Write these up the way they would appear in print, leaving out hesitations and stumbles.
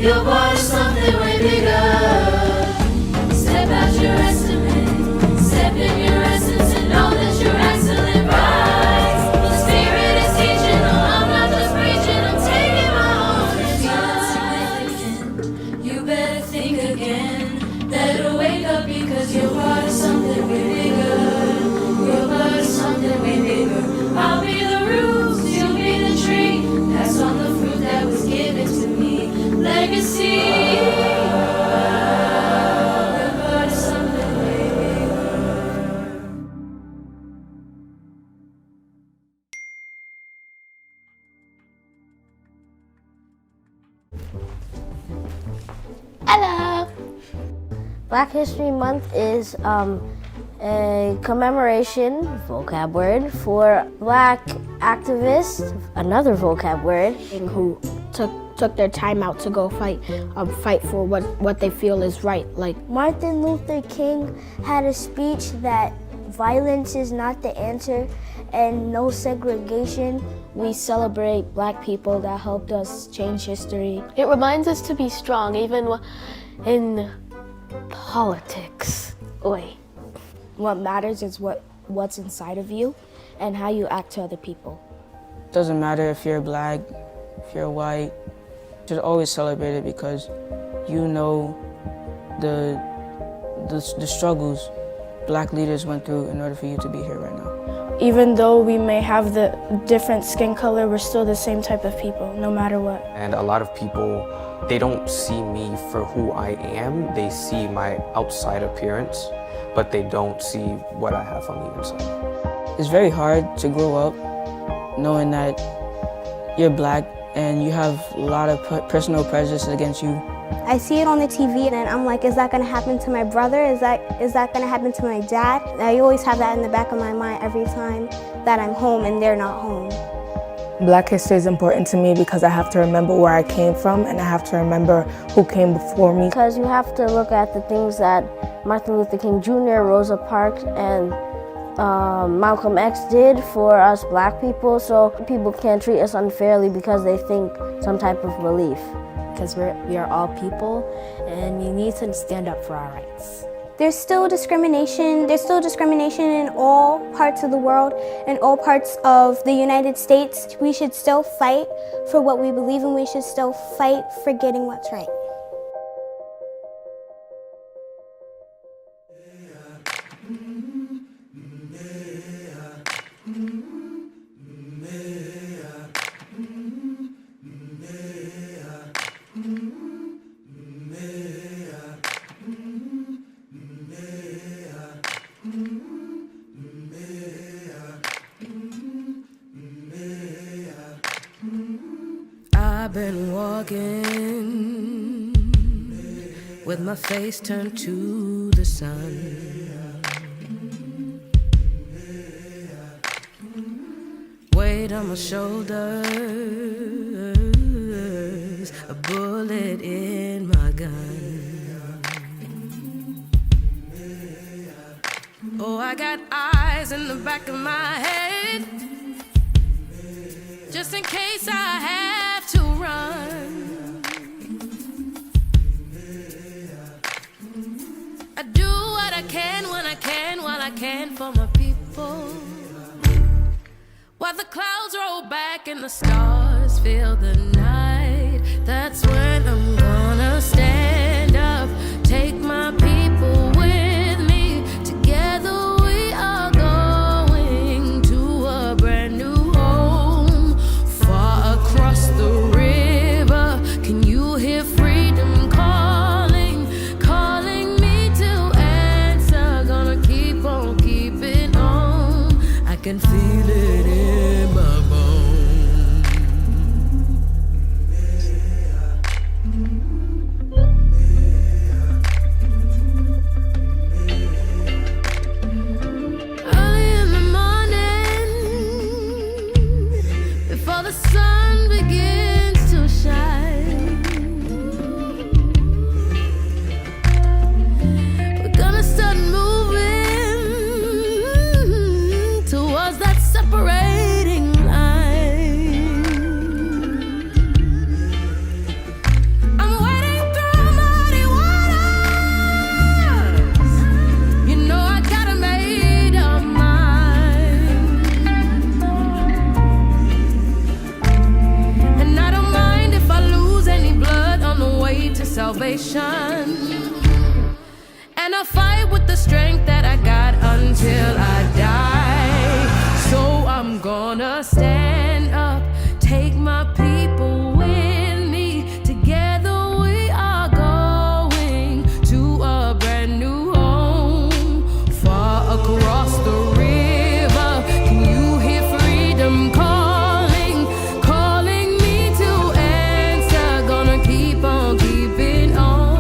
You're part of something way bigger. Step out your estimate, step in your essence, and know that you're excellent, right? The Spirit is teaching, no, I'm not just preaching, I'm taking my own advice. You better think again, better wake up, because you're part of something way bigger. You're part of something way bigger. I'll be the roots, you'll be the tree. Pass on the fruit that was given to me. Legacy. You're part of something way bigger. Hello! Black History Month is a commemoration, vocab word, for Black activists, another vocab word, who took their time out to go fight for what they feel is right. Like Martin Luther King had a speech that violence is not the answer and no segregation. we celebrate Black people that helped us change history. It reminds us to be strong, even in politics. Oi. What matters is what's inside of you and how you act to other people. Doesn't matter if you're Black, if you're white, you should always celebrate it because you know the struggles Black leaders went through in order for you to be here right now. Even though we may have the different skin color, we're still the same type of people, no matter what. And a lot of people, they don't see me for who I am. They see my outside appearance, but they don't see what I have on the inside. It's very hard to grow up knowing that you're Black and you have a lot of personal prejudice against you. I see it on the TV and I'm like, is that gonna happen to my brother? Is that gonna happen to my dad? I always have that in the back of my mind every time that I'm home and they're not home. Black history is important to me because I have to remember where I came from and I have to remember who came before me. Because you have to look at the things that Martin Luther King Jr., Rosa Parks, and Malcolm X did for us Black people, so people can't treat us unfairly because they think some type of belief. Because we are all people and we need to stand up for our rights. There's still discrimination. There's still discrimination in all parts of the world, in all parts of the United States. We should still fight for what we believe in. We should still fight for getting what's right. I've been walking with my face turned to the sun. Weight on my shoulders, a bullet in my gun. Oh, I got eyes in the back of my head, just in case I have to run. I do what I can when I can, while I can for my people. While the clouds roll back and the stars fill the night, that's when I'm gonna stand up, take my people with me. Together we are going to a brand new home, far across the river. Can you hear freedom calling, calling me to answer? Gonna keep on keeping on. I can feel it in my bones. salvation. And I fight with the strength that I got until I die. So I'm gonna stand up, take my people with me. Together we are going to a brand new home, far across the river. Can you hear freedom calling, calling me to answer? Gonna keep on keeping on.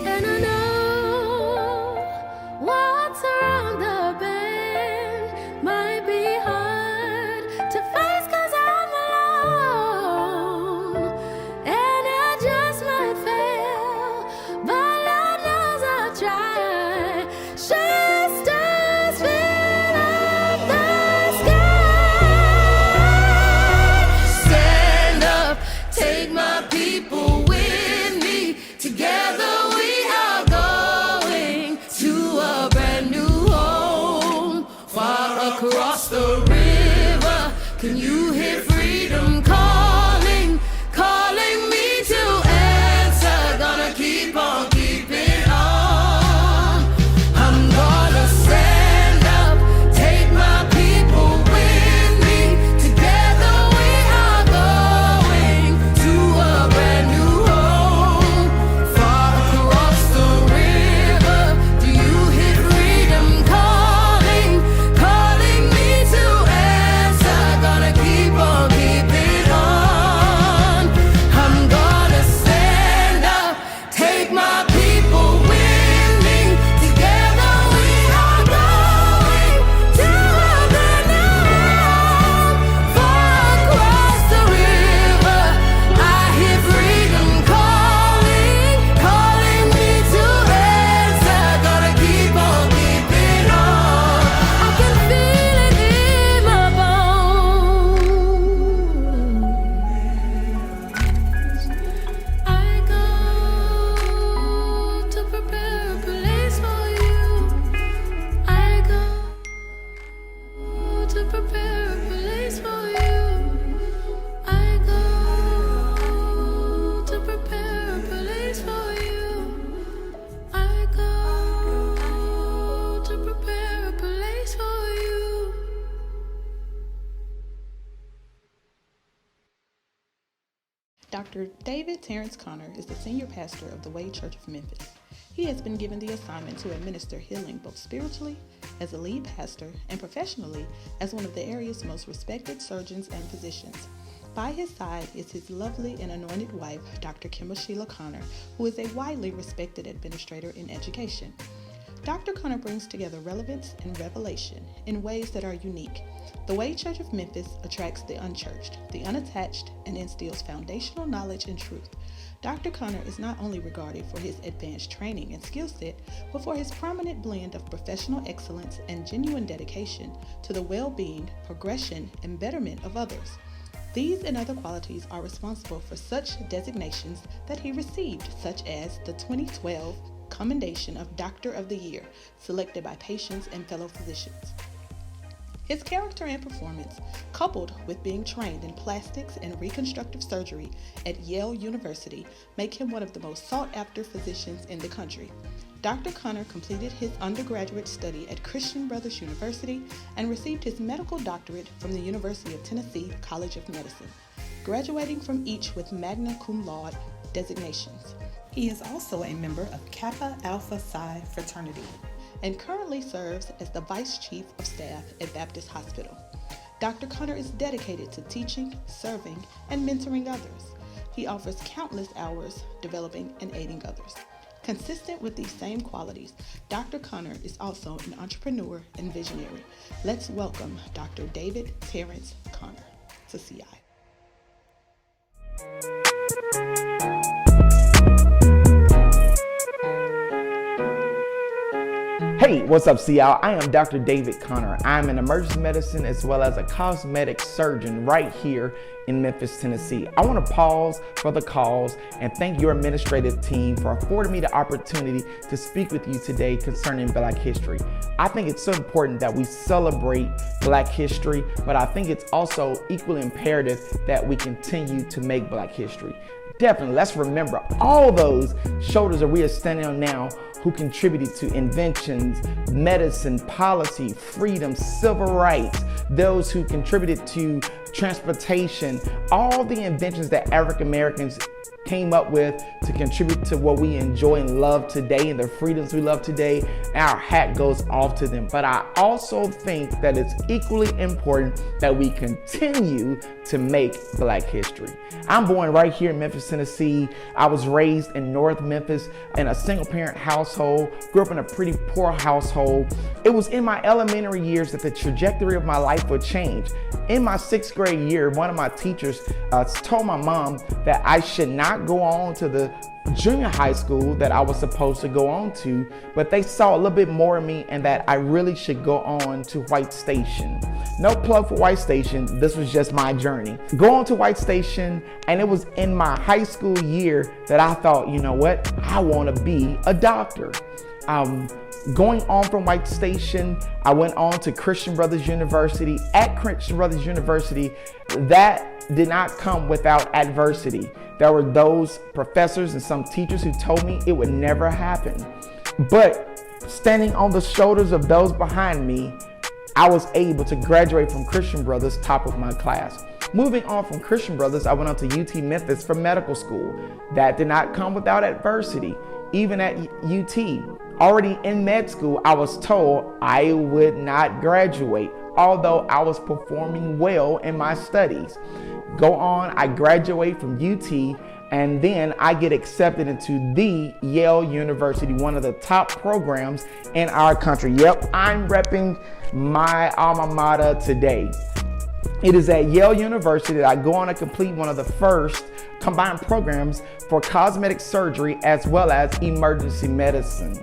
And I know what's around the bend might be hard to face 'cause I'm alone, and I just might fail, but Lord knows I'll try. Just as fill up the sky. Stand up, take my people with me. Together we are going to a brand new home, far across the river. Can you hear freedom calling, calling me to answer? Gonna keep on keeping on. I'm gonna stand up, take my people with me. Together we are going to a brand new home, far across the river. Do you hear freedom calling, calling me to answer? Gonna keep on keeping on. I'm gonna stand up, take my people with me. Together we are going to a brand new home, far across the river. I hear freedom calling, calling me to answer. Gonna keep on keeping on. I can feel it in my bones. I go to prepare a place for you. I go to prepare a place for you. I go to prepare a place for you. I go to prepare a place for you. Dr. David Terrence Conner is the senior pastor of the Way Church of Memphis. He has been given the assignment to administer healing both spiritually as a lead pastor and professionally as one of the area's most respected surgeons and physicians. By his side is his lovely and anointed wife, Dr. Kimber Sheila Conner, who is a widely respected administrator in education. Dr. Conner brings together relevance and revelation in ways that are unique. The Way Church of Memphis attracts the unchurched, the unattached, and instills foundational knowledge and truth. Dr. Conner is not only regarded for his advanced training and skill set, but for his prominent blend of professional excellence and genuine dedication to the well-being, progression, and betterment of others. These and other qualities are responsible for such designations that he received, such as the 2012 Commendation of Doctor of the Year, selected by patients and fellow physicians. His character and performance, coupled with being trained in plastics and reconstructive surgery at Yale University, make him one of the most sought-after physicians in the country. Dr. Conner completed his undergraduate study at Christian Brothers University and received his medical doctorate from the University of Tennessee College of Medicine, graduating from each with magna cum laude designations. He is also a member of Kappa Alpha Psi fraternity and currently serves as the Vice Chief of Staff at Baptist Hospital. Dr. Conner is dedicated to teaching, serving, and mentoring others. He offers countless hours developing and aiding others. Consistent with these same qualities, Dr. Conner is also an entrepreneur and visionary. Let's welcome Dr. David Terrence Conner to CI. Hey, what's up, Seattle? I am Dr. David Connor. I'm an emergency medicine as well as a cosmetic surgeon right here in Memphis, Tennessee. I want to pause for the cause and thank your administrative team for affording me the opportunity to speak with you today concerning Black history. I think it's so important that we celebrate Black history, but I think it's also equally imperative that we continue to make Black history. Definitely, let's remember all those shoulders that we are standing on now who contributed to inventions, medicine, policy, freedom, civil rights, those who contributed to transportation, all the inventions that African Americans came up with to contribute to what we enjoy and love today and the freedoms we love today. Our hat goes off to them. But I also think that it's equally important that we continue to make Black history. I'm born right here in Memphis, Tennessee. I was raised in North Memphis in a single parent household, grew up in a pretty poor household. It was in my elementary years that the trajectory of my life would change. In my 6th grade year, one of my teachers told my mom that I should not go on to the junior high school that I was supposed to go on to, but they saw a little bit more in me and that I really should go on to White Station. No plug for White Station, this was just my journey. Go on to White Station, and it was in my high school year that I thought, you know what, I want to be a doctor. Going on from White Station, I went on to Christian Brothers University. At Christian Brothers University, that did not come without adversity. There were those professors and some teachers who told me it would never happen. But standing on the shoulders of those behind me, I was able to graduate from Christian Brothers, top of my class. Moving on from Christian Brothers, I went on to UT Memphis for medical school. That did not come without adversity. Even at UT, already in med school, I was told I would not graduate, although I was performing well in my studies. Go on, I graduate from UT, and then I get accepted into the Yale University, one of the top programs in our country. Yep, I'm repping my alma mater today. It is at Yale University that I go on to complete one of the first combined programs for cosmetic surgery as well as emergency medicine.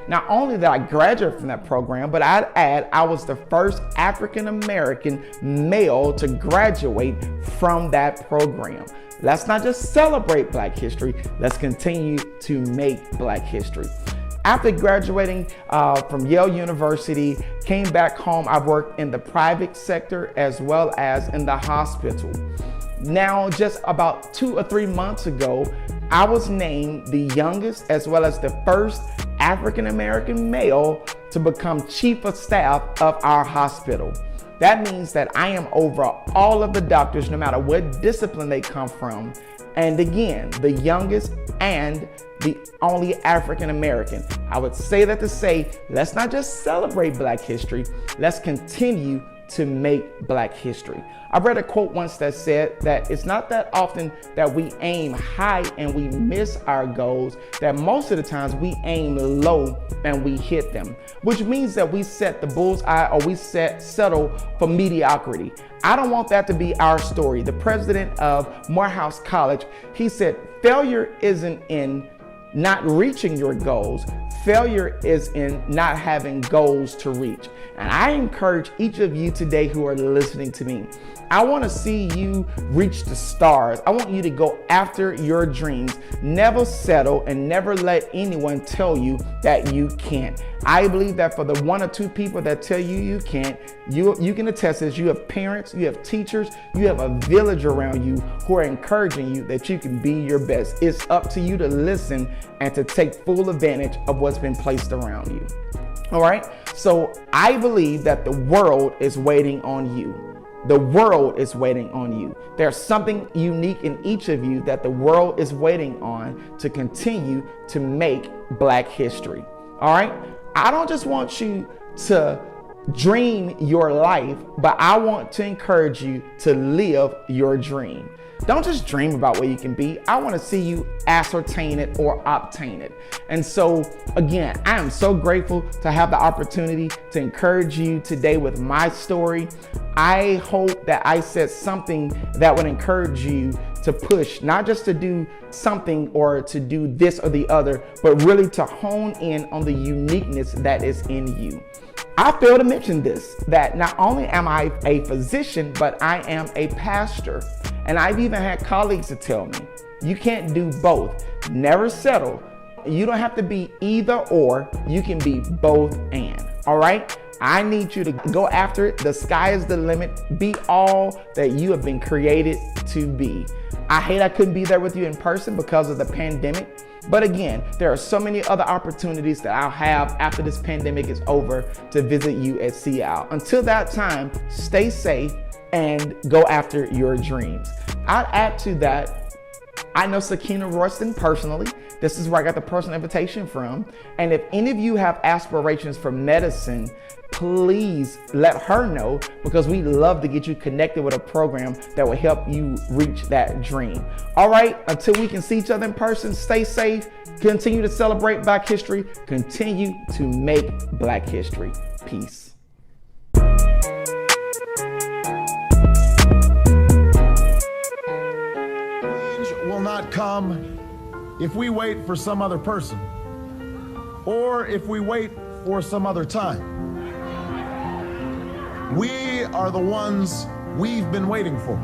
Not only did I graduate from that program, but I'd add I was the first African American male to graduate from that program. Let's not just celebrate Black history, let's continue to make Black history. After graduating from Yale University, came back home, I've worked in the private sector as well as in the hospital. Now, just about 2 or 3 months ago, I was named the youngest as well as the first African American male to become chief of staff of our hospital. That means that I am over all of the doctors, no matter what discipline they come from. And again, the youngest and the only African American. I would say that to say, let's not just celebrate Black history, let's continue to make Black history. I read a quote once that said that it's not that often that we aim high and we miss our goals, that most of the times we aim low and we hit them, which means that we set the bullseye or we settle for mediocrity. I don't want that to be our story. The president of Morehouse College, he said, failure isn't in not reaching your goals. Failure is in not having goals to reach. And I encourage each of you today who are listening to me, I want to see you reach the stars. I want you to go after your dreams. Never settle and never let anyone tell you that you can't. I believe that for the 1 or 2 people that tell you you can't, you can attest this. You have parents, you have teachers, you have a village around you who are encouraging you that you can be your best. It's up to you to listen and to take full advantage of what's been placed around you. All right? So I believe that the world is waiting on you. The world is waiting on you. There's something unique in each of you that the world is waiting on to continue to make Black history. All right? I don't just want you to dream your life, but I want to encourage you to live your dream. Don't just dream about where you can be. I want to see you ascertain it or obtain it. And so, again, I am so grateful to have the opportunity to encourage you today with my story. I hope that I said something that would encourage you to push, not just to do something or to do this or the other, but really to hone in on the uniqueness that is in you. I failed to mention this, that not only am I a physician, but I am a pastor. And I've even had colleagues to tell me, you can't do both. Never settle. You don't have to be either or, you can be both and, all right? I need you to go after it. The sky is the limit. Be all that you have been created to be. I hate I couldn't be there with you in person because of the pandemic. But again, there are so many other opportunities that I'll have after this pandemic is over to visit you at CL. Until that time, stay safe and go after your dreams. I'd add to that, I know Sakina Royston personally. This is where I got the personal invitation from. And if any of you have aspirations for medicine, please let her know, because we love to get you connected with a program that will help you reach that dream. All right, until we can see each other in person, stay safe, continue to celebrate Black history, continue to make Black history. Peace. Will not come if we wait for some other person or if we wait for some other time. We are the ones we've been waiting for.